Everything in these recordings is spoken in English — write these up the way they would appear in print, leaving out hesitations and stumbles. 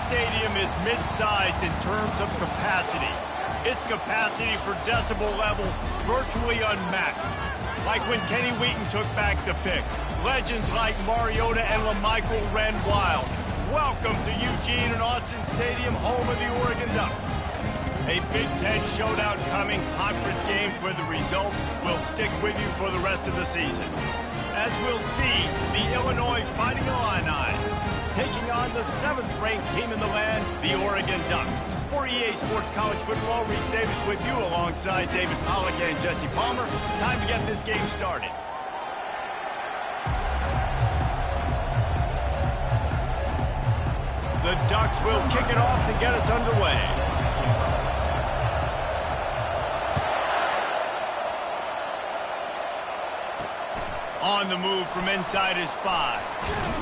Stadium is mid-sized in terms of capacity. Its capacity for decibel level virtually unmatched. Like when Kenny Wheaton took back the pick. Legends like Mariota and LaMichael ran wild. Welcome to Eugene and Autzen Stadium, home of the Oregon Ducks. A Big Ten showdown coming, conference games where the results will stick with you for the rest of the season. As we'll see, the Illinois Fighting Illini taking on the 7th-ranked team in the land, the Oregon Ducks. For EA Sports College Football, Reese Davis with you alongside David Pollack and Jesse Palmer. Time to get this game started. The Ducks will kick it off to get us underway. On the move from inside his 5.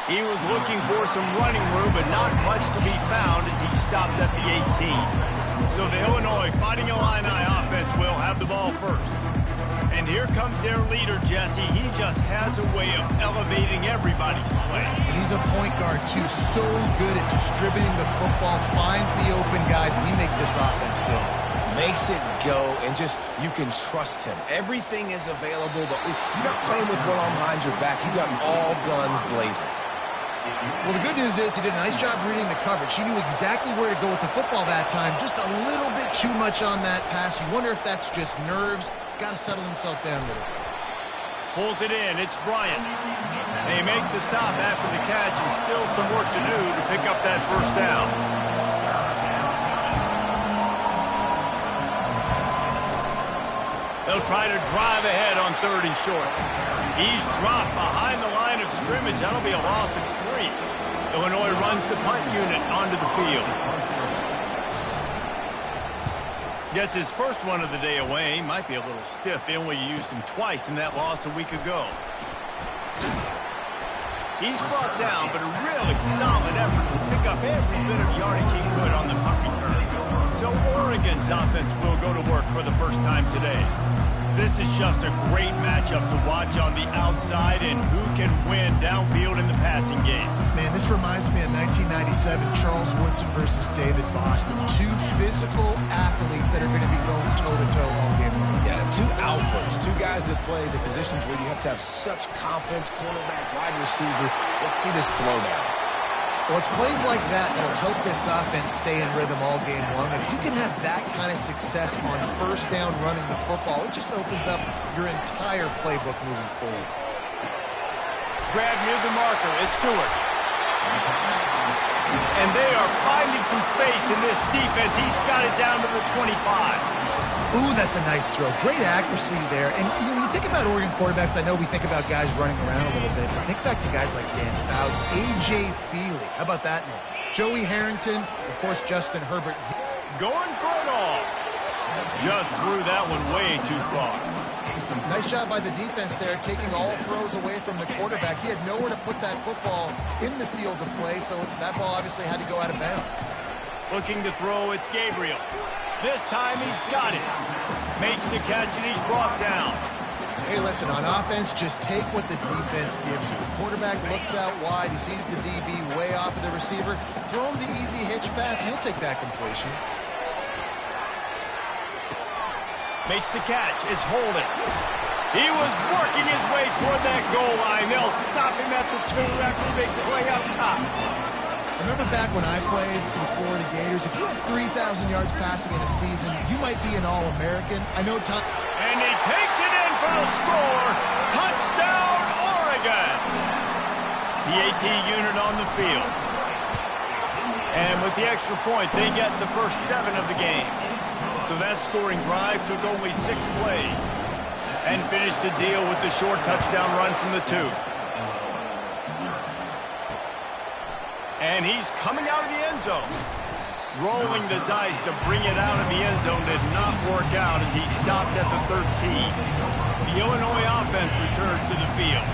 He was looking for some running room, but not much to be found as he stopped at the 18. So the Illinois Fighting Illini offense will have the ball first. And here comes their leader, Jesse. He just has a way of elevating everybody's play. And he's a point guard, too. So good at distributing the football, finds the open guys, and he makes this offense go. Makes it go, and just, you can trust him. Everything is available. You're not playing with one arm behind your back. You got all guns blazing. Well, the good news is he did a nice job reading the coverage. He knew exactly where to go with the football that time. Just a little bit too much on that pass. You wonder if that's just nerves. He's got to settle himself down a little. Pulls it in. It's Bryant. They make the stop after the catch, and still some work to do to pick up that first down. They'll try to drive ahead on 3rd and short. He's dropped behind the line of scrimmage. That'll be a loss of 3. Illinois runs the punt unit onto the field. Gets his first one of the day away. Might be a little stiff. They only used him twice in that loss a week ago. He's brought down, but a really solid effort to pick up every bit of yardage he could on the punt return. So Oregon's offense will go to work for the first time today. This is just a great matchup to watch on the outside, and who can win downfield in the passing game. Man, this reminds me of 1997, Charles Woodson versus David Boston. 2 physical athletes that are going to be going toe-to-toe all game long. Yeah, 2 alphas, 2 guys that play the positions where you have to have such confidence, cornerback, wide receiver. Let's see this throwdown. Well, it's plays like that that will help this offense stay in rhythm all game long. If you can have that kind of success on first down running the football, it just opens up your entire playbook moving forward. Grab near the marker. It's Stewart. And they are finding some space in this defense. He's got it down to the 25. Ooh, that's a nice throw. Great accuracy there. And you think about Oregon quarterbacks, I know we think about guys running around a little bit, but think back to guys like Dan Fouts, A.J. Feely. How about that name? Joey Harrington, of course, Justin Herbert. Going for it all. Just threw that one way too far. Nice job by the defense there, taking all throws away from the quarterback. He had nowhere to put that football in the field of play, so that ball obviously had to go out of bounds. Looking to throw, it's Gabriel. This time he's got it. Makes the catch and he's brought down. Hey, listen, on offense, just take what the defense gives you. The quarterback looks out wide. He sees the DB way off of the receiver. Throw him the easy hitch pass. He'll take that completion. Makes the catch. It's Holden. He was working his way toward that goal line. They'll stop him at the 2 after the big play up top. Remember back when I played for the Florida Gators, if you had 3,000 yards passing in a season, you might be an All-American. I know Tom... And he takes it in for the score. Touchdown, Oregon. The AT unit on the field. And with the extra point, they get the first 7 of the game. So that scoring drive took only 6 plays. And finished the deal with the short touchdown run from the 2. And he's coming out of the end zone. Rolling the dice to bring it out of the end zone did not work out as he stopped at the 13. The Illinois offense returns to the field.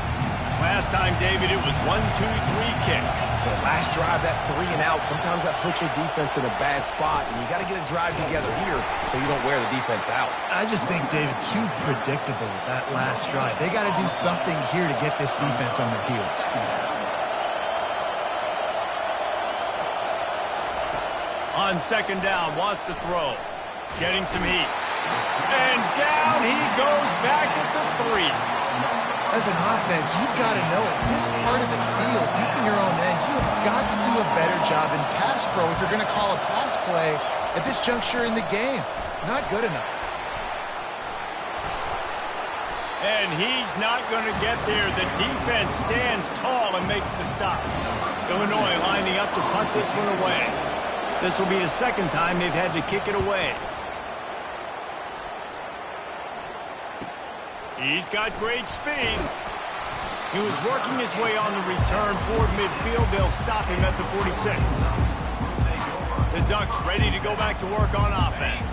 Last time, David, it was 1-2-3 kick. The last drive, that 3 and out, sometimes that puts your defense in a bad spot, and you got to get a drive together here so you don't wear the defense out. I just think, David, too predictable that last drive. They got to do something here to get this defense on their heels. On second down, wants to throw. Getting some heat. And down he goes back at the 3. As an offense, you've got to know it. This part of the field, deep in your own end, you have got to do a better job in pass pro if you're going to call a pass play at this juncture in the game. Not good enough. And he's not going to get there. The defense stands tall and makes the stop. Illinois lining up to punt this one away. This will be the second time they've had to kick it away. He's got great speed. He was working his way on the return toward midfield. They'll stop him at the 46. The Ducks ready to go back to work on offense.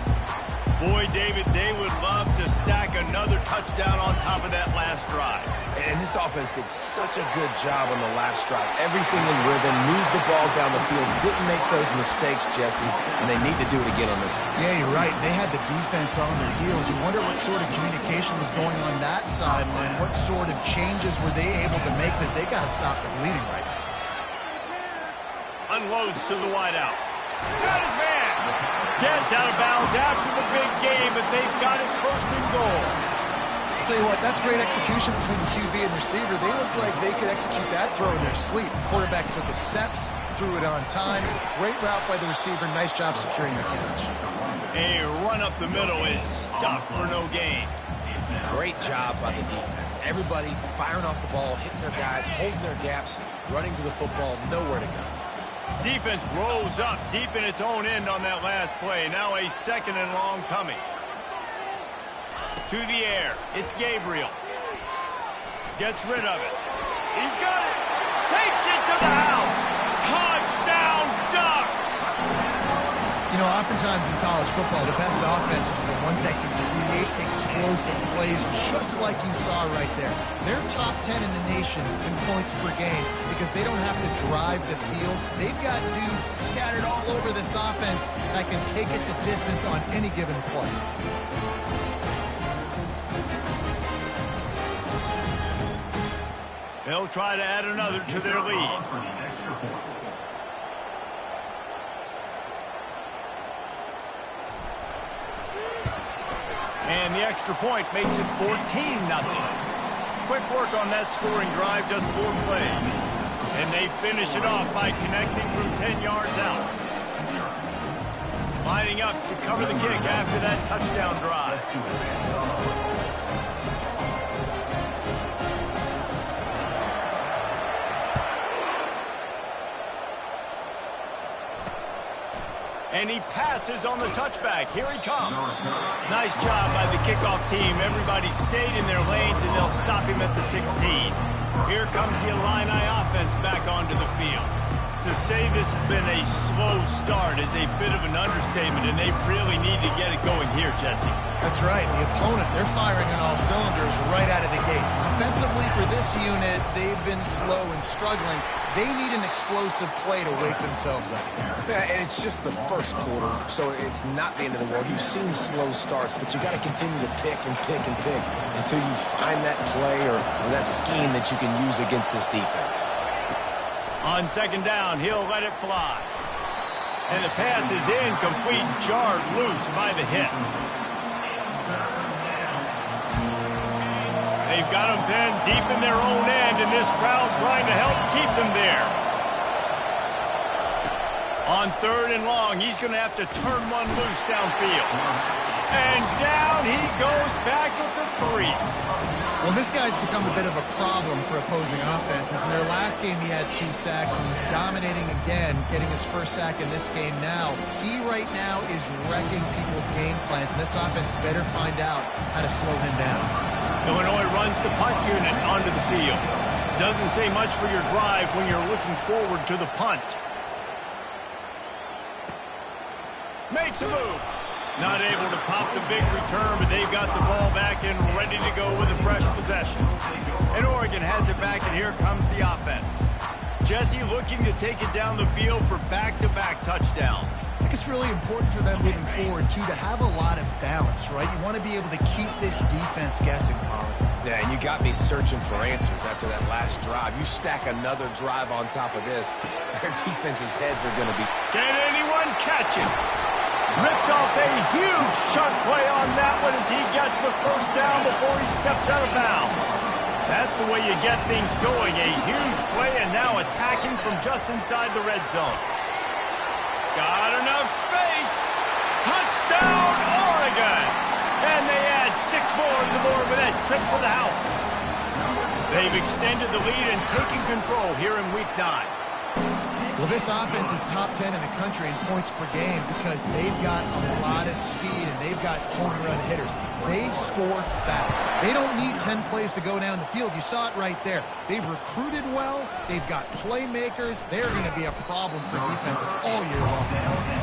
Boy, David, they would love to stack another touchdown on top of that last drive. And this offense did such a good job on the last drive. Everything in rhythm, moved the ball down the field, didn't make those mistakes, Jesse, and they need to do it again on this one. Yeah, you're right. They had the defense on their heels. You wonder what sort of communication was going on that sideline. What sort of changes were they able to make? Because they got to stop the bleeding right now. Unloads to the wideout. Got his man. Gets out of bounds after the big game, but they've got it first and goal. I'll tell you what, that's great execution between the QB and receiver. They look like they could execute that throw in their sleep. The quarterback took his steps, threw it on time. Great route by the receiver. Nice job securing the catch. A run up the middle is stopped for no gain. Great job by the defense. Everybody firing off the ball, hitting their guys, holding their gaps, running to the football, nowhere to go. Defense rolls up deep in its own end on that last play. Now a second and long coming. To the air. It's Gabriel. Gets rid of it. He's got it. Takes it to the house. Touchdown, Ducks! You know, oftentimes in college football, the best offenses are the ones that can create explosive plays just like you saw right there. They're top 10 in the nation in points per game because they don't have to drive the field. They've got dudes scattered all over this offense that can take it the distance on any given play. They'll try to add another to their lead. And the extra point makes it 14-0. Quick work on that scoring drive, just 4 plays. And they finish it off by connecting from 10 yards out. Lining up to cover the kick after that touchdown drive. And he passes on the touchback. Here he comes. Nice job by the kickoff team. Everybody stayed in their lanes, and they'll stop him at the 16. Here comes the Illini offense back onto the field. To say this has been a slow start is a bit of an understatement, and they really need to get it going here, Jesse. That's right. The opponent, they're firing on all cylinders right out of the gate. Offensively for this unit, they've been slow and struggling. They need an explosive play to wake themselves up. Yeah, and it's just the first quarter, so it's not the end of the world. You've seen slow starts, but you got to continue to pick and pick and pick until you find that play or that scheme that you can use against this defense. On second down, he'll let it fly. And the pass is incomplete, jarred loose by the hit. They've got them pinned deep in their own end, and this crowd trying to help keep them there. On third and long, he's going to have to turn one loose downfield. And down he goes back at the 3. Well, this guy's become a bit of a problem for opposing offenses. In their last game, he had 2 sacks, and he's dominating again, getting his first sack in this game now. He right now is wrecking people's game plans, and this offense better find out how to slow him down. Illinois runs the punt unit onto the field. Doesn't say much for your drive when you're looking forward to the punt. Makes a move. Not able to pop the big return, but they've got the ball back and ready to go with a fresh possession. And Oregon has it back, and here comes the offense. Jesse looking to take it down the field for back-to-back touchdowns. I think it's really important for them moving forward, too, to have a lot of balance, right? You want to be able to keep this defense guessing, Pollard. Yeah, and you got me searching for answers after that last drive. You stack another drive on top of this, their defense's heads are going to be... Can anyone catch it? Ripped off a huge shunt play on that one as he gets the first down before he steps out of bounds. That's the way you get things going. A huge play and now attacking from just inside the red zone. Got enough space. Touchdown, Oregon! And they add 6 more to the board with that trip to the house. They've extended the lead and taken control here in Week 9. Well, this offense is top 10 in the country in points per game because they've got a lot of speed and they've got home run hitters. They score fast. They don't need 10 plays to go down the field. You saw it right there. They've recruited well. They've got playmakers. They're going to be a problem for defenses all year long.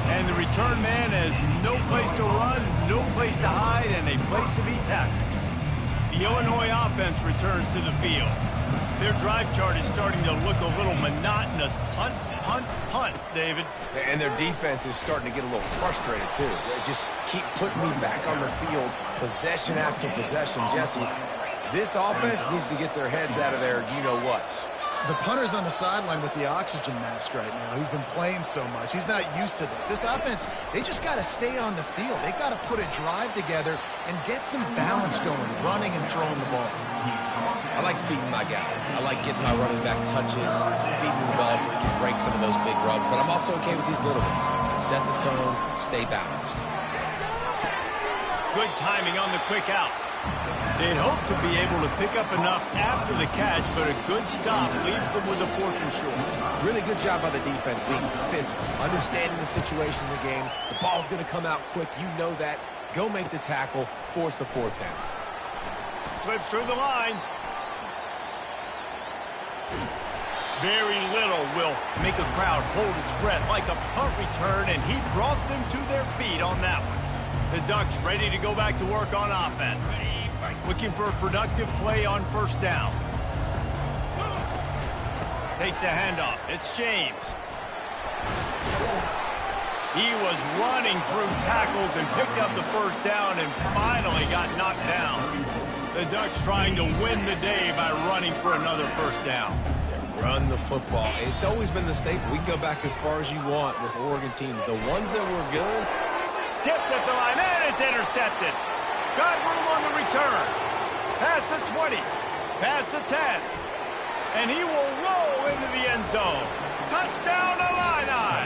And the return man has no place to run, no place to hide, and a place to be tackled. The Illinois offense returns to the field. Their drive chart is starting to look a little monotonous. Punt, punt, punt, David. And their defense is starting to get a little frustrated, too. They just keep putting me back on the field, possession after possession. Jesse, this offense needs to get their heads out of their you-know-whats. The punter's on the sideline with the oxygen mask right now. He's been playing so much. He's not used to this. This offense, they just got to stay on the field. They've got to put a drive together and get some balance going, running and throwing the ball. I like feeding my guy. I like getting my running back touches, feeding the ball so he can break some of those big runs. But I'm also okay with these little ones. Set the tone, stay balanced. Good timing on the quick out. They'd hope to be able to pick up enough after the catch, but a good stop leaves them with a 4th and short. Really good job by the defense being physical, understanding the situation in the game. The ball's going to come out quick. You know that. Go make the tackle, force the 4th down. Slips through the line. Very little will make a crowd hold its breath like a punt return, and he brought them to their feet on that one. The Ducks ready to go back to work on offense. Looking for a productive play on 1st down. Takes the handoff. It's James. He was running through tackles and picked up the 1st down and finally got knocked down. The Ducks trying to win the day by running for another 1st down. Run the football. It's always been the staple. We can go back as far as you want with Oregon teams. The ones that were good. Tipped at the line, and it's intercepted. Got room on the return. Past the 20, past the 10. And he will roll into the end zone. Touchdown, Illini!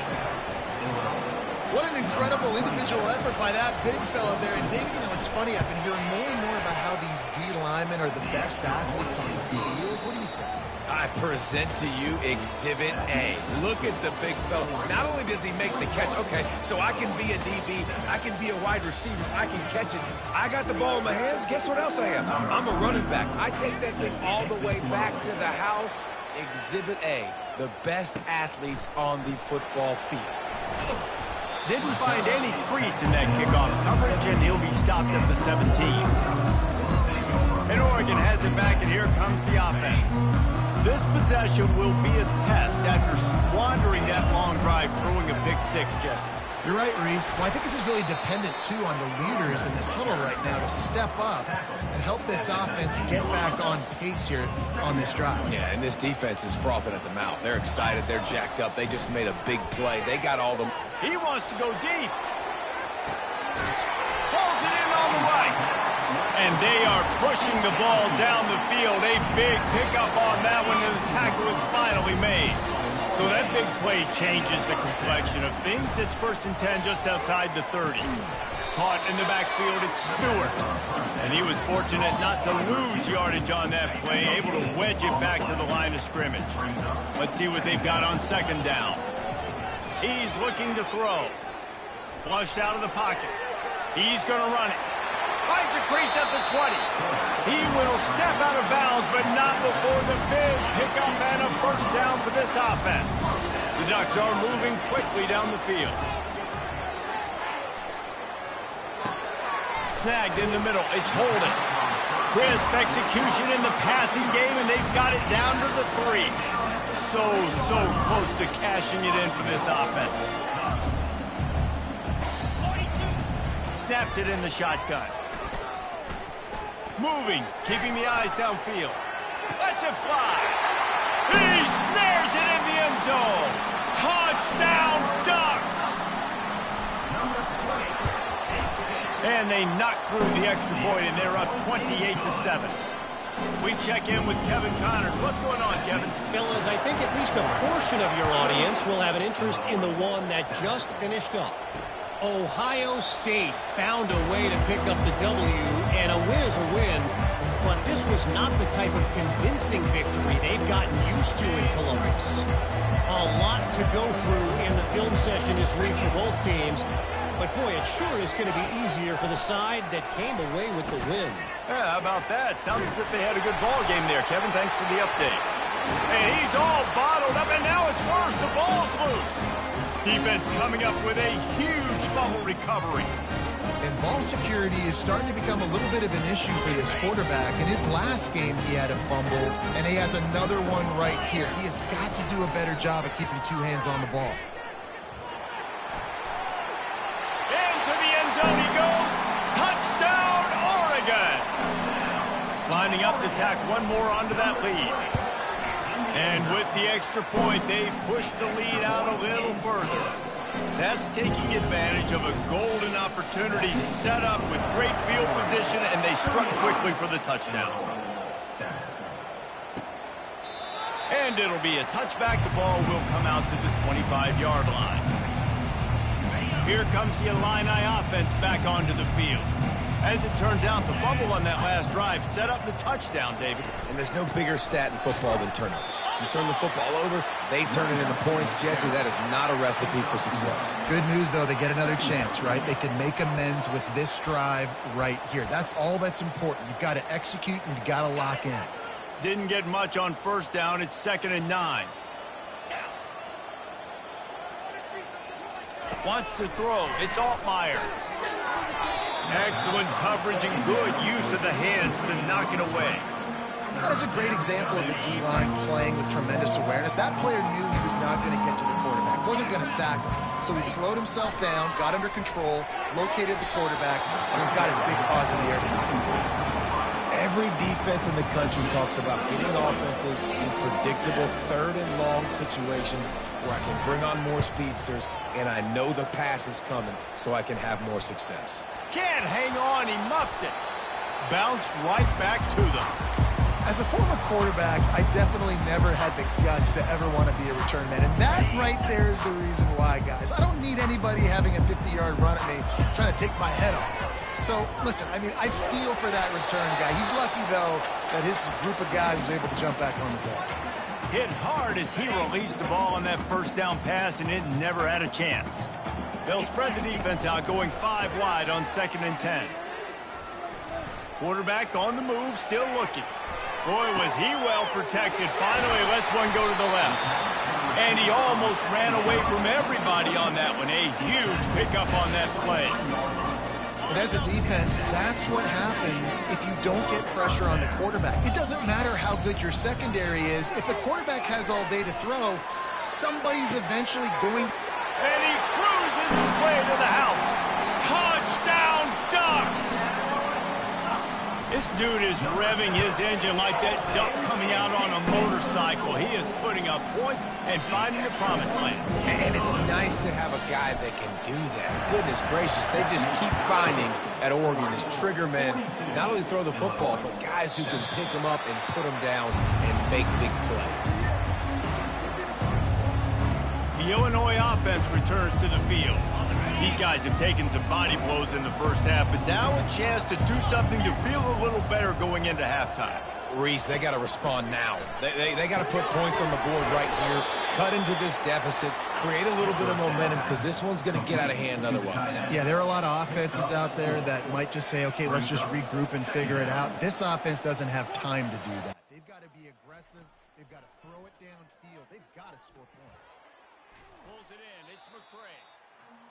What an incredible individual effort by that big fella there. And Dave, you know, it's funny. I've been hearing more and more about how these D linemen are the best athletes on the field. What do you think? I present to you Exhibit A. Look at the big fella. Not only does he make the catch, okay, so I can be a DB, I can be a wide receiver, I can catch it. I got the ball in my hands. Guess what else I am? I'm a running back. I take that thing all the way back to the house. Exhibit A, the best athletes on the football field. Didn't find any crease in that kickoff coverage, and he'll be stopped at the 17. And Oregon has it back, and here comes the offense. This possession will be a test after squandering that long drive, throwing a pick-6, Jesse. You're right, Reese. Well, I think this is really dependent, too, on the leaders in this huddle right now to step up and help this offense get back on pace here on this drive. Yeah, and this defense is frothing at the mouth. They're excited. They're jacked up. They just made a big play. They got all the... He wants to go deep. Pulls it in on the right. And they are pushing the ball down the field. A big pickup on that one, and the tackle is finally made. So that big play changes the complexion of things. It's 1st and 10 just outside the 30. Caught in the backfield, it's Stewart. And he was fortunate not to lose yardage on that play, able to wedge it back to the line of scrimmage. Let's see what they've got on 2nd down. He's looking to throw. Flushed out of the pocket. He's going to run it. Finds a crease at the 20. He will step out of bounds, but not before the big pickup and a 1st down for this offense. The Ducks are moving quickly down the field. Snagged in the middle. It's Holden. Crisp execution in the passing game, and they've got it down to the 3. so close to cashing it in for this offense. Snapped it in the shotgun. Moving, keeping the eyes downfield. Lets it fly. He snares it in the end zone. Touchdown, Ducks! And they knock through the extra point, and they're up 28-7. We check in with Kevin Connors. What's going on, Kevin? Fellas, I think at least a portion of your audience will have an interest in the one that just finished up. Ohio State found a way to pick up the W, and a win is a win, but this was not the type of convincing victory they've gotten used to in Columbus. A lot to go through in the film session this week for both teams, but boy, it sure is going to be easier for the side that came away with the win. Yeah, how about that? Sounds as if they had a good ball game there, Kevin. Thanks for the update. And he's all bottled up, and now it's worse. The ball's loose. Defense coming up with a huge fumble recovery. And ball security is starting to become a little bit of an issue for this quarterback. In his last game, he had a fumble, and he has another one right here. He has got to do a better job of keeping two hands on the ball. Into the end zone he goes. Touchdown, Oregon. Lining up to tack one more onto that lead. And with the extra point, they push the lead out a little further. That's taking advantage of a golden opportunity set up with great field position, and they struck quickly for the touchdown. And it'll be a touchback. The ball will come out to the 25-yard line. Here comes the Illini offense back onto the field. As it turns out, the fumble on that last drive set up the touchdown, David. And there's no bigger stat in football than turnovers. You turn the football over, they turn it into points. Jesse, that is not a recipe for success. Good news, though, they get another chance, right? They can make amends with this drive right here. That's all that's important. You've got to execute and you've got to lock in. Didn't get much on first down. It's 2nd and 9. Wants to throw. It's Altmaier. Excellent coverage and good use of the hands to knock it away. That is a great example of the D-line playing with tremendous awareness. That player knew he was not going to get to the quarterback, wasn't going to sack him. So he slowed himself down, got under control, located the quarterback, and got his big paws in the air to knock him down. Every defense in the country talks about getting offenses in predictable 3rd and long situations where I can bring on more speedsters, and I know the pass is coming, so I can have more success. Can't hang on, he muffs it. Bounced right back to them. As a former quarterback, I definitely never had the guts to ever want to be a return man. And that right there is the reason why, guys. I don't need anybody having a 50-yard run at me trying to take my head off. So, listen, I mean, I feel for that return guy. He's lucky, though, that his group of guys was able to jump back on the ball. Hit hard as he released the ball on that first down pass, and it never had a chance. They'll spread the defense out, going 5 wide on 2nd and 10. Quarterback on the move, still looking. Boy, was he well protected. Finally lets one go to the left. And he almost ran away from everybody on that one. A huge pickup on that play. But as a defense, that's what happens if you don't get pressure on the quarterback. It doesn't matter how good your secondary is. If the quarterback has all day to throw, somebody's eventually going to... And he cruises his way to the house. Touchdown, Ducks! This dude is revving his engine like that duck coming out on a motorcycle. He is putting up points and finding the promised land. And it's nice to have a guy that can do that. Goodness gracious, they just keep finding at Oregon as trigger men, not only throw the football, but guys who can pick them up and put them down and make big plays. The Illinois offense returns to the field. These guys have taken some body blows in the first half, but now a chance to do something to feel a little better going into halftime. Reese, they got to respond now. They got to put points on the board right here, cut into this deficit, create a little bit of momentum, because this one's going to get out of hand otherwise. Yeah, there are a lot of offenses out there that might just say, okay, let's just regroup and figure it out. This offense doesn't have time to do that. They've got to be aggressive. They've got to throw it downfield. They've got to score points. Pulls it in. It's McCray.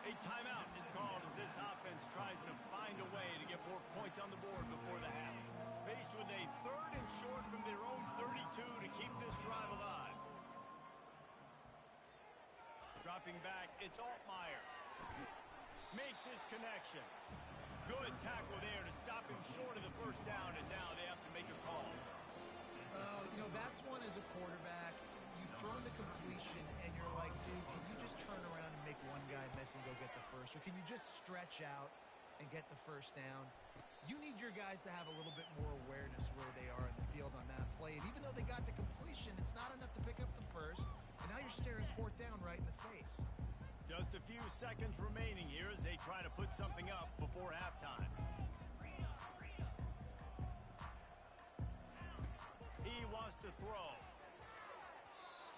A timeout is called as this offense tries to find a way to get more points on the board before the half. Faced with a 3rd and short from their own 32 to keep this drive alive. Dropping back, it's Altmaier. Makes his connection. Good tackle there to stop him short of the first down, and now they have to make a call. You know, that's one as a quarterback. You've thrown the completion, and you're like, dude, can you just turn around and make one guy miss and go get the first? Or can you just stretch out and get the first down? You need your guys to have a little bit more awareness where they are in the field on that play. And even though they got the completion, it's not enough to pick up the first. And now you're staring fourth down right in the face. Just a few seconds remaining here as they try to put something up before halftime. He wants to throw.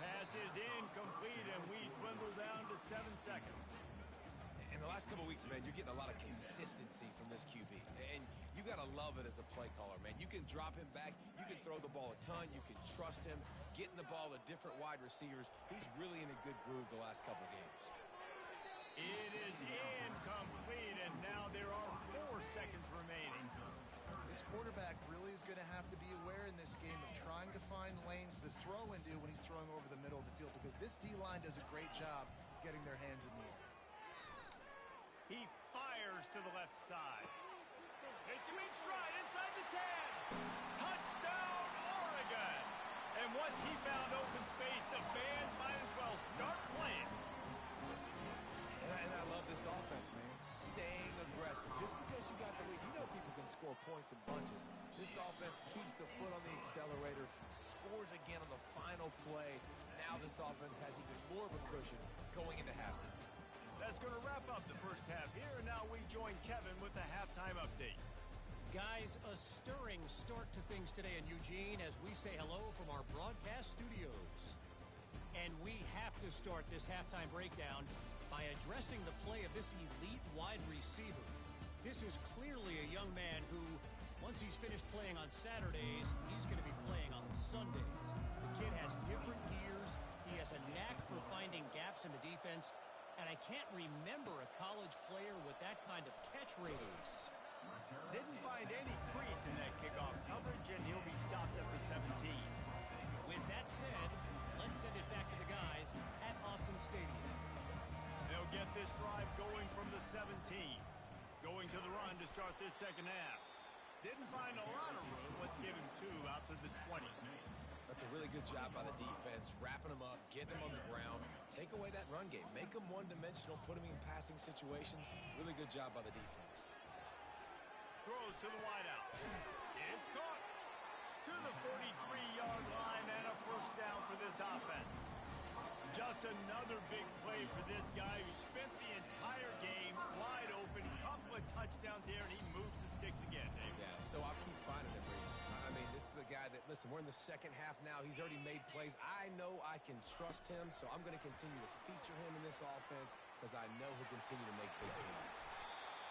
Pass is incomplete, and we dwindle down to 7 seconds. In the last couple of weeks, man, you're getting a lot of consistency from this QB. And you got to love it as a play caller, man. You can drop him back. You can throw the ball a ton. You can trust him. Getting the ball to different wide receivers. He's really in a good groove the last couple of games. It is incomplete, and now there are 4 seconds remaining. This quarterback really is going to have to be aware in this game of trying to find lanes to throw into when he's throwing over the middle of the field, because this D-line does a great job getting their hands in the air. He fires to the left side. It's him in stride inside the 10. Touchdown, Oregon. And once he found open space, the band might as well start playing. And I love this offense, man. Staying aggressive. Just because you got the lead, you know people can score points in bunches. This offense keeps the foot on the accelerator, scores again on the final play. Now this offense has even more of a cushion going into halftime. That's going to wrap up the first half here, and now we join Kevin with the halftime update. Guys, a stirring start to things today in Eugene as we say hello from our broadcast studios. And we have to start this halftime breakdown by addressing the play of this elite wide receiver. This is clearly a young man who, once he's finished playing on Saturdays, he's going to be playing on Sundays. The kid has different gears. He has a knack for finding gaps in the defense. And I can't remember a college player with that kind of catch radius. Didn't find any crease in that kickoff coverage, and he'll be stopped at the 17. With that said, let's send it back to the guys at Autzen Stadium. They'll get this drive going from the 17. Going to the run to start this second half. Didn't find a lot of room. Let's give him 2 out to the 20. That's a really good job by the defense, wrapping them up, getting them on the ground. Take away that run game. Make them one-dimensional, put them in passing situations. Really good job by the defense. Throws to the wideout. It's caught. To the 43-yard line and a first down for this offense. Just another big play for this guy who spent the entire game wide open. Couple of touchdowns there, and he moves the sticks again, Dave. Yeah, so I'll keep finding him, Reese. I mean, this is a guy that, listen, we're in the second half now. He's already made plays. I know I can trust him, so I'm going to continue to feature him in this offense because I know he'll continue to make big plays.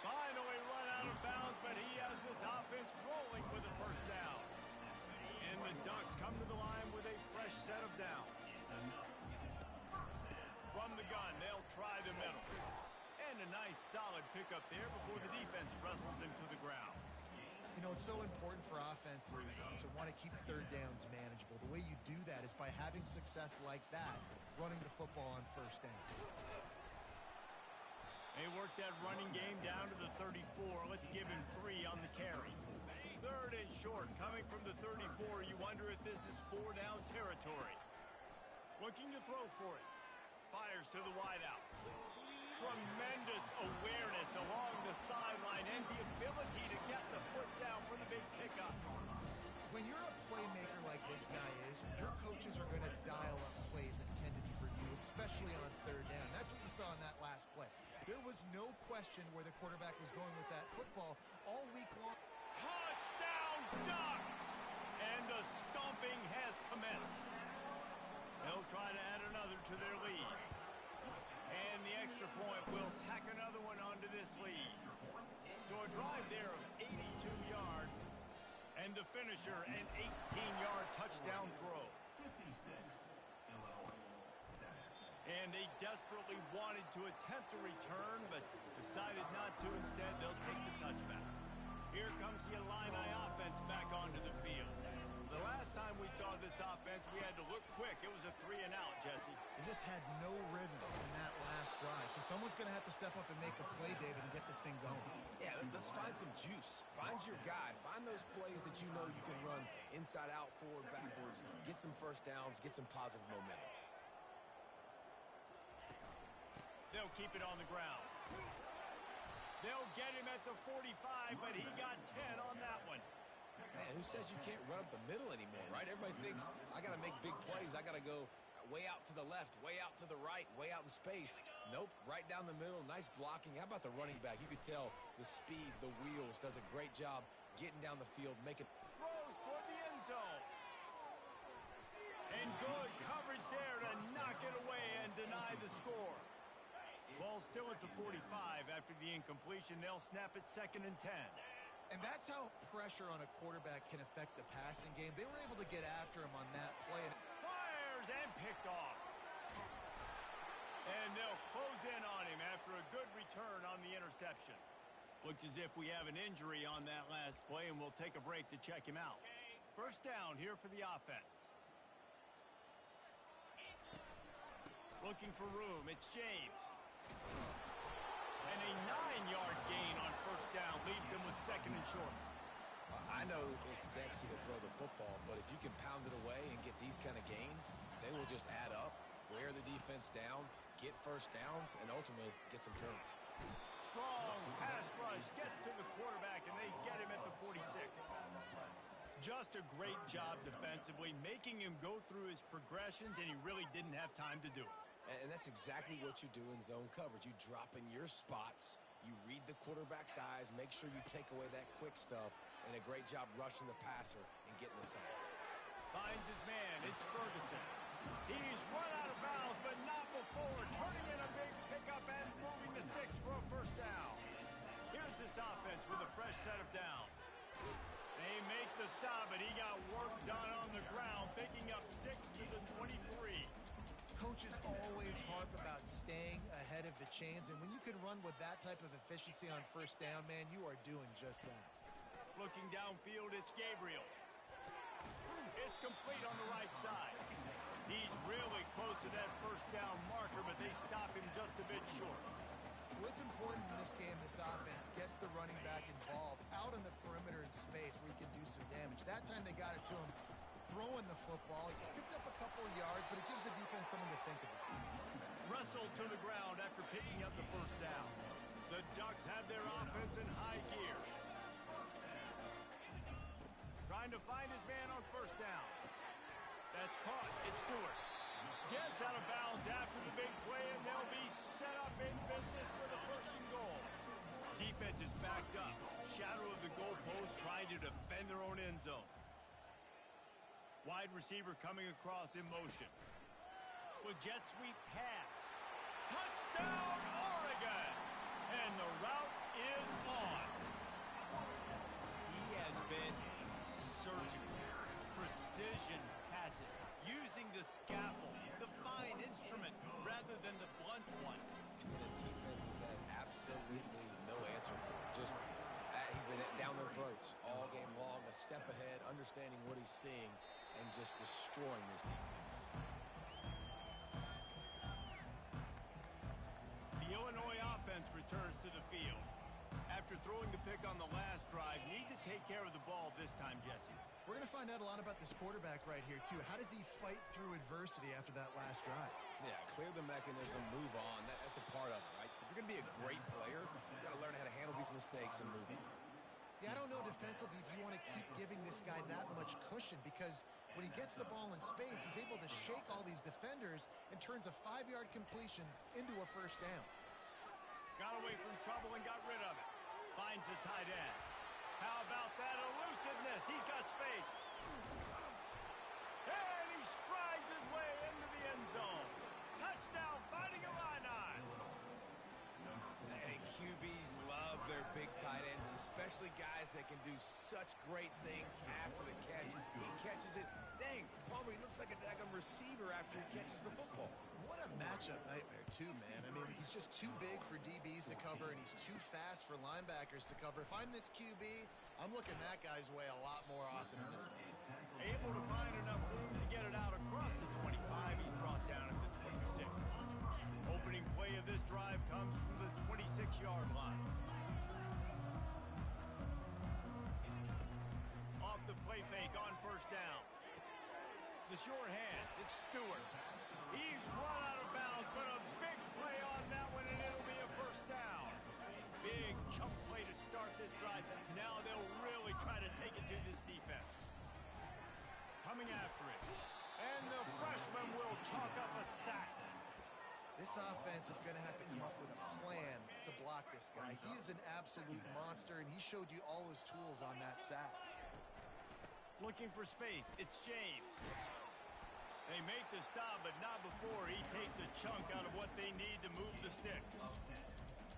Finally run out of bounds, but he has this offense rolling for the first down. And the Ducks come to the line with a fresh set of downs. From the gun, they'll try the middle. And a nice solid pickup there before the defense wrestles him to the ground. You know, it's so important for offenses to want to keep third downs manageable. The way you do that is by having success like that, running the football on first down. They work that running game down to the 34. Let's give him 3 on the carry. Third and short, coming from the 34. You wonder if this is 4-down territory. Looking to throw for it. Fires to the wideout. Tremendous awareness along the sideline and the ability to get the foot down for the big pickup. When you're a playmaker like this guy is, your coaches are going to dial up plays intended for you, especially on third down. That's what you saw in that last play. There was no question where the quarterback was going with that football all week long. Touchdown, Ducks! And the stomping has commenced. They'll try to add another to their lead. And the extra point will tack another one onto this lead. So a drive there of 82 yards. And the finisher, an 18-yard touchdown throw. And they desperately wanted to attempt a return, but decided not to. Instead, they'll take the touchback. Here comes the Illini offense back onto the field. The last time we saw this offense, we had to look quick. It was a 3-and-out, Jesse. They just had no rhythm in that last drive. So someone's going to have to step up and make a play, David, and get this thing going. Yeah, let's find some juice. Find your guy. Find those plays that you know you can run inside out, forward, backwards. Get some first downs. Get some positive momentum. They'll keep it on the ground. They'll get him at the 45, but he got 10 on that one. Man, who says you can't run up the middle anymore, right? Everybody thinks, I got to make big plays. I got to go way out to the left, way out to the right, way out in space. Nope, right down the middle. Nice blocking. How about the running back? You could tell the speed, the wheels, does a great job getting down the field, making Throws toward the end zone. And good coverage there to knock it away and deny the score. Ball still at the 45 after the incompletion. They'll snap it 2nd and 10. And that's how pressure on a quarterback can affect the passing game. They were able to get after him on that play. Fires and picked off. And they'll close in on him after a good return on the interception. Looks as if we have an injury on that last play, and we'll take a break to check him out. First down here for the offense. Looking for room. It's James. And a 9-yard gain on first down leaves them with 2nd and short. I know it's sexy to throw the football, but if you can pound it away and get these kind of gains, they will just add up, wear the defense down, get first downs, and ultimately get some points. Strong pass rush gets to the quarterback, and they get him at the 46. Just a great job defensively, making him go through his progressions, and he really didn't have time to do it. And that's exactly what you do in zone coverage. You drop in your spots, you read the quarterback's eyes, make sure you take away that quick stuff, and a great job rushing the passer and getting the sack. Finds his man. It's Ferguson. He's run out of bounds, but not before turning in a big pickup and moving the sticks for a first down. Here's this offense with a fresh set of downs. They make the stop, but he got work done on the ground, picking up 6 to the 23. Coaches always harp about staying ahead of the chains, and when you can run with that type of efficiency on first down, man, you are doing just that. Looking downfield, it's Gabriel. It's complete on the right side. He's really close to that first down marker, but they stop him just a bit short. What's important in this game, this offense gets the running back involved out on the perimeter in space where he can do some damage. That time they got it to him throwing the football. He picked up a couple of yards, but it gives the defense something to think about. Wrestled to the ground after picking up the first down. The Ducks have their offense in high gear. Trying to find his man on first down. That's caught. It's Stewart. Gets out of bounds after the big play, and they'll be set up in business with a 1st and goal. Defense is backed up. Shadow of the goalpost trying to defend their own end zone. Wide receiver coming across in motion. With jet sweep pass. Touchdown, Oregon! And the route is on. He has been surgical. Precision passes. Using the scalpel, the fine instrument, rather than the blunt one. And the defense has had absolutely no answer for it. Just, he's been down their throats all game long, a step ahead, understanding what he's seeing, and just destroying this defense. The Illinois offense returns to the field. After throwing the pick on the last drive, need to take care of the ball this time, Jesse. We're going to find out a lot about this quarterback right here, too. How does he fight through adversity after that last drive? Yeah, clear the mechanism, move on. That's a part of it, right? If you're going to be a great player, you've got to learn how to handle these mistakes and move on. Yeah, I don't know defensively if you want to keep giving this guy that much cushion, because when he gets the ball in space, he's able to shake all these defenders and turns a 5-yard completion into a first down. Got away from trouble and got rid of it. Finds the tight end. How about that elusiveness? He's got space. And he strides his way into the end zone. Touchdown, Fighting Illini. And QBs love their big tight ends, and especially guys that can do such great things after the catch. He catches it. Dang, Palmer, he looks like a daggum receiver after he catches the football. What a matchup nightmare, too, man. I mean, he's just too big for DBs to cover, and he's too fast for linebackers to cover. If I'm this QB, I'm looking that guy's way a lot more often than this one. Able to find enough room to get it out across the 25. He's brought down at the 26. Opening play of this drive comes from the 26-yard line. Off the play fake on first down. The short hands, it's Stewart. He's run out of bounds, but a big play on that one, and it'll be a first down. Big chunk play to start this drive. Now they'll really try to take it to this defense. Coming after it. And the freshman will chalk up a sack. This offense is going to have to come up with a plan to block this guy. He is an absolute monster, and he showed you all his tools on that sack. Looking for space. It's James. They make the stop, but not before he takes a chunk out of what they need to move the sticks.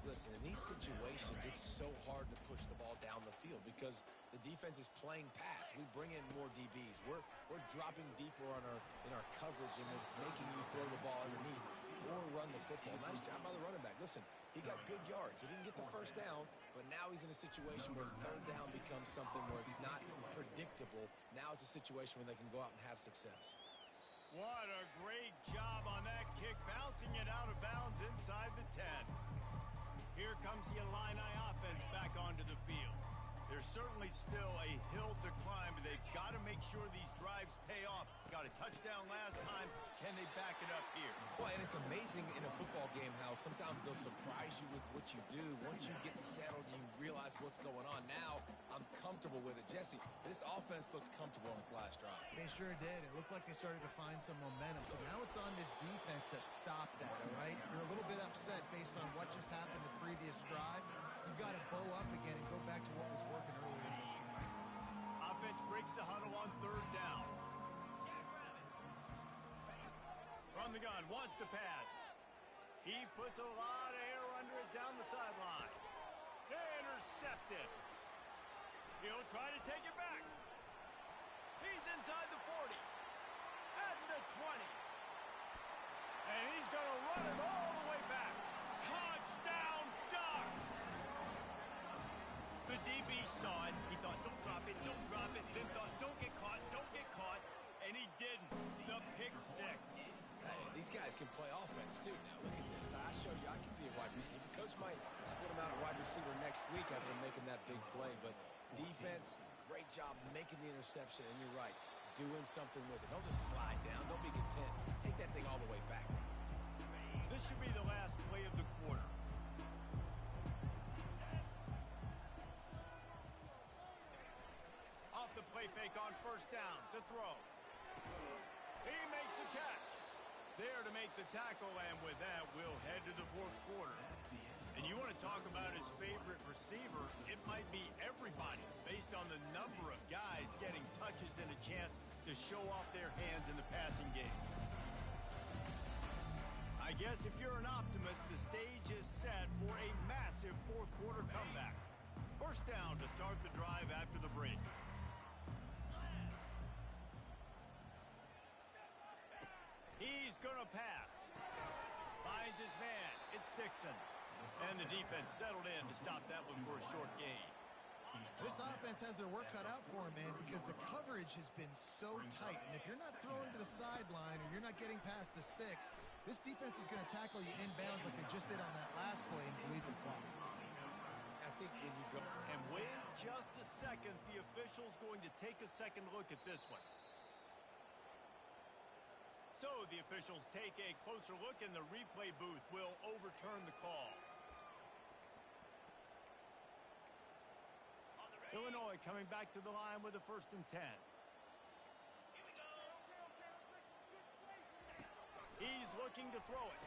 Listen, in these situations, it's so hard to push the ball down the field because the defense is playing pass. We bring in more DBs. We're dropping deeper in our coverage, and we're making you throw the ball underneath or run the football. Nice job by the running back. Listen, he got good yards. He didn't get the first down, but now he's in a situation where third down becomes something where it's not predictable. Now it's a situation where they can go out and have success. What a great job on that kick, bouncing it out of bounds inside the 10. Here comes the Illini offense back onto the field. There's certainly still a hill to climb, but they've got to make sure these drives pay off. Got a touchdown last time. Can they back it up here? Well, and it's amazing in a football game how sometimes they'll surprise you with what you do. Once you get settled, you realize what's going on. Now, I'm comfortable with it. Jesse, this offense looked comfortable on its last drive. They sure did. It looked like they started to find some momentum. So now it's on this defense to stop that, all right? You're a little bit upset based on what just happened the previous drive. You've got to bow up again and go back to what was working earlier in this game. Offense breaks the huddle on third down. From the gun, wants to pass. He puts a lot of air under it down the sideline. Intercepted. He'll try to take it back. He's inside the 40. At the 20. And he's going to run it all the way back. Touchdown, Ducks! The DB saw it. He thought, don't drop it, don't drop it. Then thought, don't get caught. And he didn't. The pick six. Hey, these guys can play offense, too. Now, look at this. I showed you I can be a wide receiver. Coach might split him out at wide receiver next week after making that big play. But defense, great job making the interception. And you're right, doing something with it. Don't just slide down. Don't be content. Take that thing all the way back. This should be the last play of the quarter. Off the play fake on first down to throw. He makes the catch. There to make the tackle, and with that, we'll head to the fourth quarter. And you want to talk about his favorite receiver, it might be everybody, based on the number of guys getting touches and a chance to show off their hands in the passing game. I guess if you're an optimist, the stage is set for a massive fourth quarter comeback. First down to start the drive after the break. He's going to pass. Finds his man. It's Dixon. And the defense settled in to stop that one for a short gain. This offense has their work cut out for him, man, because the coverage has been so tight. And if you're not throwing to the sideline or you're not getting past the sticks, this defense is going to tackle you inbounds like they just did on that last play and bleed the clock. I think when you go... And wait just a second. The official's going to take a second look at this one. So the officials take a closer look, and the replay booth will overturn the call. Illinois coming back to the line with a 1st and 10. He's looking to throw it.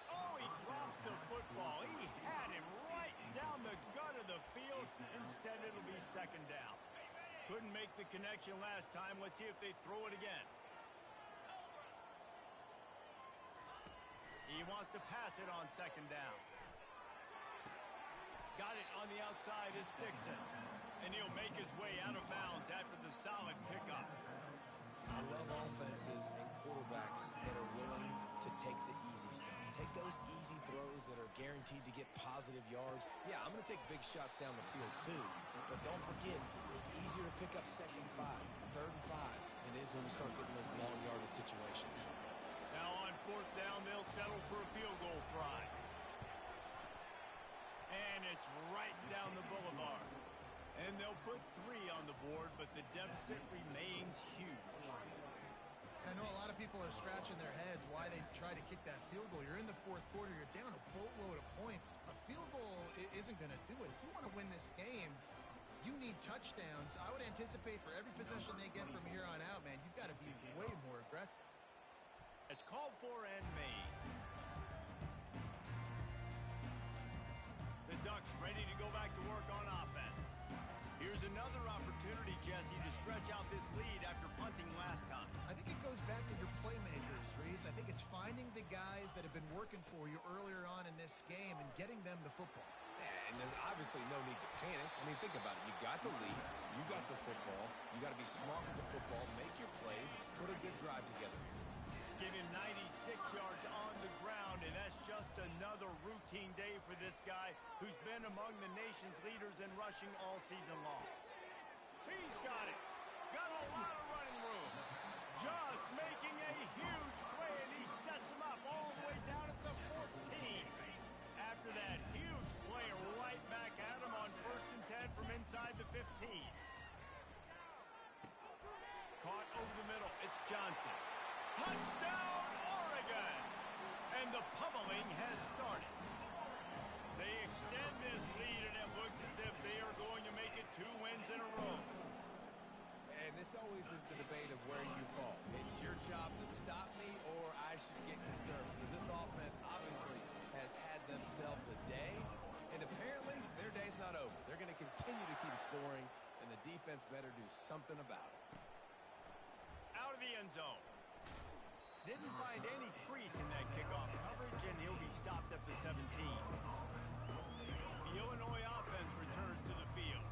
Oh, he drops the football. He had him right down the gut of the field. Instead, it'll be 2nd down. Couldn't make the connection last time. Let's see if they throw it again. He wants to pass it on 2nd down. Got it on the outside. It's Dixon. And he'll make his way out of bounds after the solid pickup. I love offenses and quarterbacks that are willing to take the easy stuff. Take those easy throws that are guaranteed. guaranteed to get positive yards, yeah, I'm going to take big shots down the field too. But don't forget, it's easier to pick up 2nd and 5, 3rd and 5 than it is when we start getting those long yardage situations. Now on 4th down, they'll settle for a field goal try. And it's right down the boulevard. And they'll put 3 on the board, but the deficit remains huge. I know a lot of people are scratching their heads why they try to kick that field goal. You're in the 4th quarter. You're down a boatload of points. A field goal isn't going to do it. If you want to win this game, you need touchdowns. I would anticipate for every possession they get from here on out, man, you've got to be way more aggressive. It's called for and made. The Ducks ready to go back to work on offense. Here's another opportunity, Jesse, to stretch out this lead after punting last time. I think it goes back to your playmakers, Reese. I think it's finding the guys that have been working for you earlier on in this game and getting them the football. Yeah, and there's obviously no need to panic. I mean, think about it. You got the lead. You got the football. You got to be smart with the football, make your plays, put a good drive together here. Give him 96 yards on the ground, and that's just another routine day for this guy who's been among the nation's leaders in rushing all season long. He's got it. Got a lot of running room. Just making a huge play, and he sets him up all the way down at the 14. After that huge play, right back at him on 1st and 10 from inside the 15. Caught over the middle. It's Johnson. Touchdown, Oregon! And the pummeling has started. They extend this lead, and it looks as if they are going to make it 2 wins in a row. And this always is the debate of where you fall. It's your job to stop me, or I should get concerned. Because this offense obviously has had themselves a day, and apparently their day's not over. They're going to continue to keep scoring, and the defense better do something about it. Out of the end zone. Didn't find any crease in that kickoff coverage, and he'll be stopped at the 17. The Illinois offense returns to the field.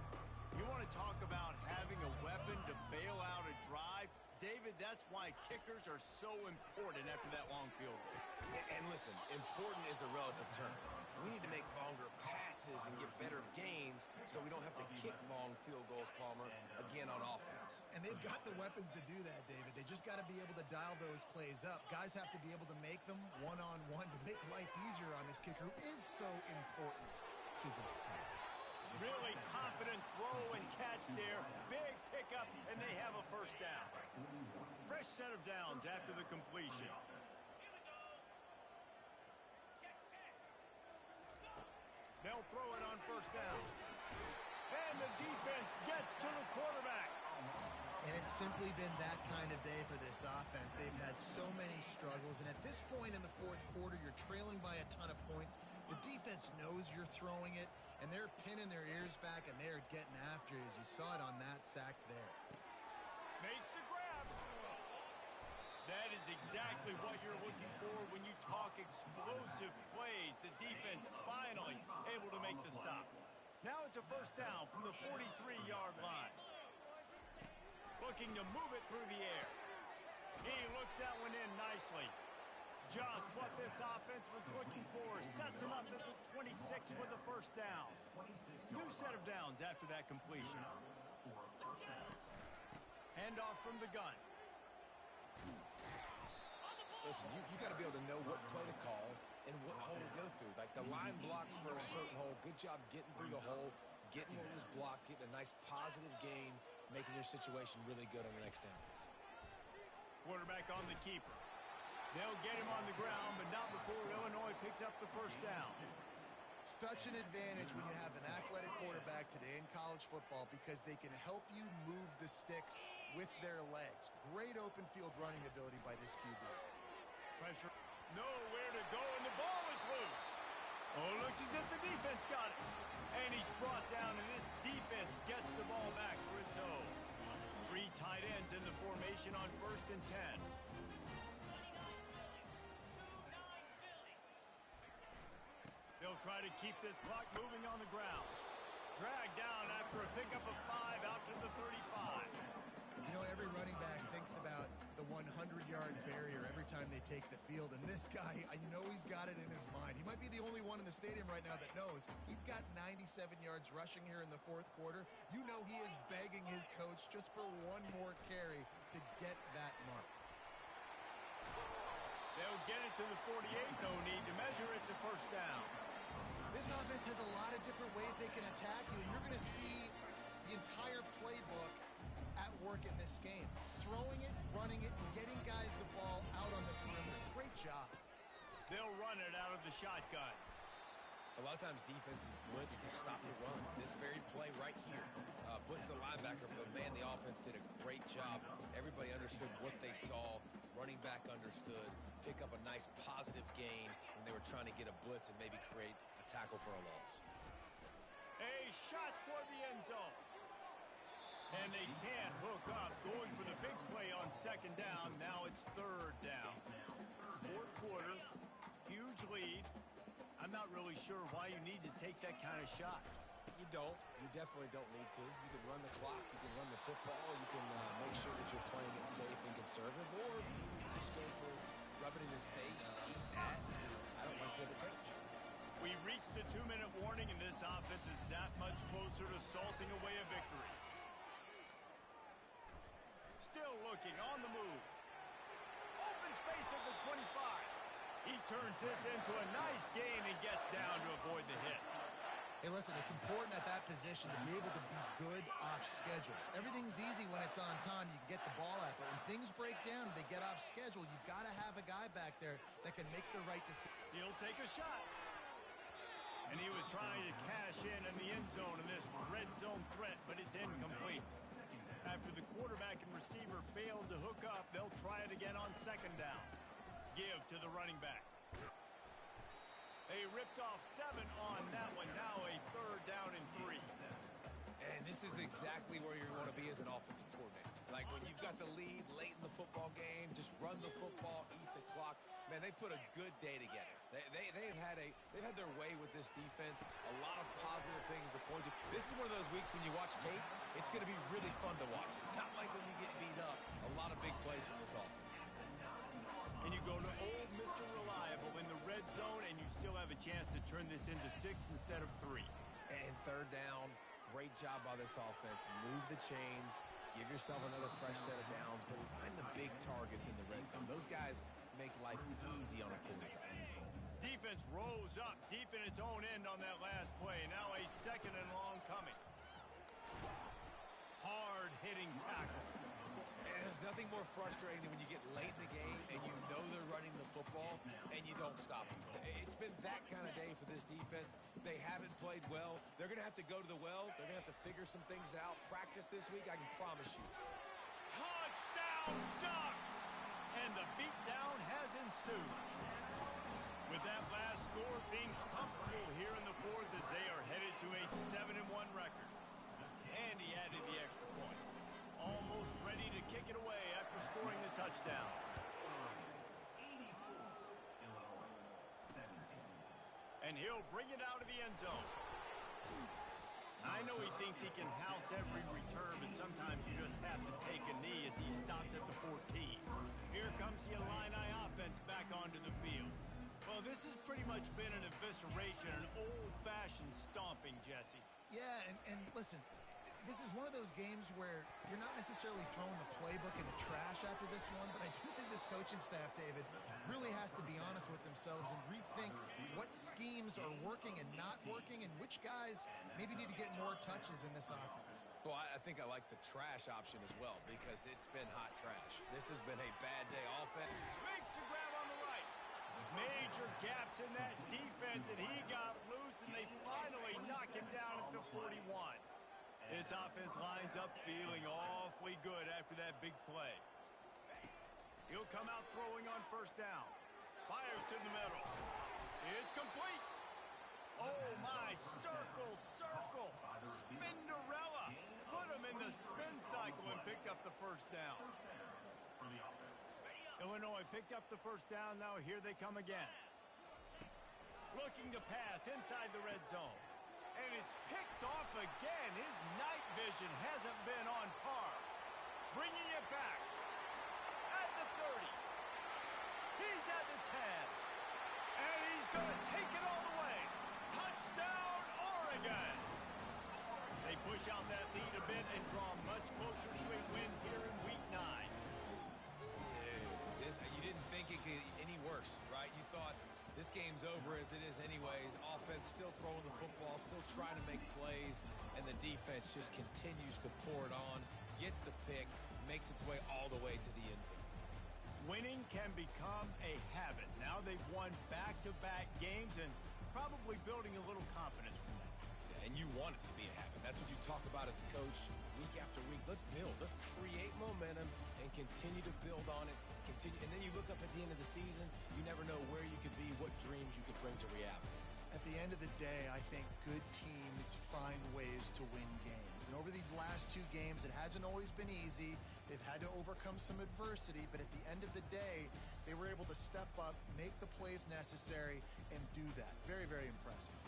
You want to talk about having a weapon to bail out a drive? David, that's why kickers are so important after that long field goal. And listen, important is a relative term. We need to make longer passes and get better gains so we don't have to kick long field goals, Palmer, again on offense. And they've got the weapons to do that, David. They just got to be able to dial those plays up. Guys have to be able to make them one-on-one to make life easier on this kicker, who is so important to this team. Really confident throw and catch there. Big pickup, and they have a 1st down. Fresh set of downs after the completion. They'll throw it on 1st down. And the defense gets to the quarterback. And it's simply been that kind of day for this offense. They've had so many struggles, and at this point in the 4th quarter, you're trailing by a ton of points. The defense knows you're throwing it, and they're pinning their ears back, and they're getting after you, as you saw it on that sack there. Makes the grab. That is exactly what you're looking for when you talk explosive plays. The defense finally able to make the stop. Now it's a 1st down from the 43-yard line. Looking to move it through the air. He looks that one in nicely. Just what this offense was looking for. Sets him up at the 26 with a 1st down. New set of downs after that completion. Handoff from the gun. Listen, you got to be able to know what play to call and what hole to go through. Like the line blocks for a certain hole. Good job getting through the hole, getting what was blocked, getting a nice positive gain, making your situation really good on the next down. Quarterback on the keeper. They'll get him on the ground, but not before Illinois picks up the 1st down. Such an advantage when you have an athletic quarterback today in college football, because they can help you move the sticks with their legs. Great open field running ability by this QB. Pressure. Nowhere to go, and the ball is loose. Oh, looks as if the defense got it. And he's brought down, and this defense gets the ball back for its own. 3 tight ends in the formation on 1st and 10. They'll try to keep this clock moving on the ground. Dragged down after a pickup of 5 out to the 35. You know, every running back thinks about the 100-yard barrier every time they take the field, and this guy, I know he's got it in his mind. He might be the only one everyone in the stadium right now that knows he's got 97 yards rushing here in the fourth quarter. You know he is begging his coach just for one more carry to get that mark. They'll get it to the 48. No need to measure it to first down. This offense has a lot of different ways they can attack you, and you're going to see the entire playbook at work in this game. Throwing it, running it, and getting guys the ball out on the perimeter. Great job. They'll run it out of the shotgun. A lot of times defenses blitz to stop the run. This very play right here blitz the linebacker, but man, the offense did a great job. Everybody understood what they saw. Running back understood. Pick up a nice positive gain when they were trying to get a blitz and maybe create a tackle for a loss. A shot toward the end zone. And they can't hook up. Going for the big play on second down. Now it's third down. Fourth quarter, huge lead. I'm not really sure why you need to take that kind of shot. You don't. You definitely don't need to. You can run the clock. You can run the football. You can make sure that you're playing it safe and conservative. Or you just go for rub it in your face, eat that. I don't like that approach. We reached the 2-minute warning, and this offense is that much closer to salting away a victory. Still looking on the move. Open space at the 25. He turns this into a nice gain and gets down to avoid the hit. Hey, listen, it's important at that position to be able to be good off schedule. Everything's easy when it's on time. You can get the ball out, but when things break down, they get off schedule. You've got to have a guy back there that can make the right decision. He'll take a shot. And he was trying to cash in the end zone in this red zone threat, but it's incomplete. After the quarterback and receiver failed to hook up, they'll try it again on second down. Give to the running back. They ripped off 7 on that one. Now a third down and 3. And this is exactly where you want to be as an offensive coordinator. Like when you've got the lead late in the football game, just run the football, eat the clock. Man, they put a good day together. They've had their way with this defense. A lot of positive things to point to. This is one of those weeks when you watch tape, it's going to be really fun to watch. Not like when you get beat up. A lot of big plays from this offense. And you go to old Mr. Reliable in the red zone, and you still have a chance to turn this into 6 instead of 3. And third down, great job by this offense. Move the chains, give yourself another fresh set of downs, but find the big targets in the red zone. Those guys make life easy on a quarterback. Defense rose up deep in its own end on that last play. Now a second and long coming. Hard-hitting tackle. And there's nothing more frustrating than when you get late in the game and you know they're running the football and you don't stop them. It's been that kind of day for this defense. They haven't played well. They're going to have to go to the well. They're going to have to figure some things out. Practice this week, I can promise you. Touchdown Ducks! And the beatdown has ensued. With that last score, things comfortable here in the fourth as they are headed to a 7-1 record. And he added the extra point. Almost ready to kick it away after scoring the touchdown. And he'll bring it out of the end zone. I know he thinks he can house every return, but sometimes you just have to take a knee as he stopped at the 14. Here comes the Illini offense back onto the field. Well, this has pretty much been an evisceration, an old-fashioned stomping, Jesse. Yeah, and listen, this is one of those games where you're not necessarily throwing the playbook in the trash after this one, but I do think this coaching staff, David, really has to be honest with themselves and rethink what schemes are working and not working and which guys maybe need to get more touches in this offense. Well, I think I like the trash option as well because it's been hot trash. This has been a bad day offense. Makes the grab on the right. Major gaps in that defense, and he got loose, and they finally knock him down at the 41. This offense lines up feeling awfully good after that big play. He'll come out throwing on first down. Fires to the middle. It's complete. Oh, my. Circle. Spinderella. Put him in the spin cycle and picked up the first down. Illinois picked up the first down. Now here they come again. Looking to pass inside the red zone. And it's picked off again. His night vision hasn't been on par. Bringing it back. At the 30. He's at the 10. And he's going to take it all the way. push out that lead a bit and draw much closer to a win here in Week 9. You didn't think it could get any worse, right? You thought this game's over as it is anyways. Offense still throwing the football, still trying to make plays, and the defense just continues to pour it on, gets the pick, makes its way all the way to the end zone. Winning can become a habit. Now they've won back-to-back games and probably building a little confidence from that. Yeah, and you want it to be a habit. That's what you talk about as a coach week after week. Let's build. Let's create momentum and continue to build on it. Continue, and then you look up at the end of the season, you never know where you could be, what dreams you could bring to reality. At the end of the day, I think good teams find ways to win games. And over these last 2 games, it hasn't always been easy. They've had to overcome some adversity, but at the end of the day, they were able to step up, make the plays necessary, and do that. Very, very impressive.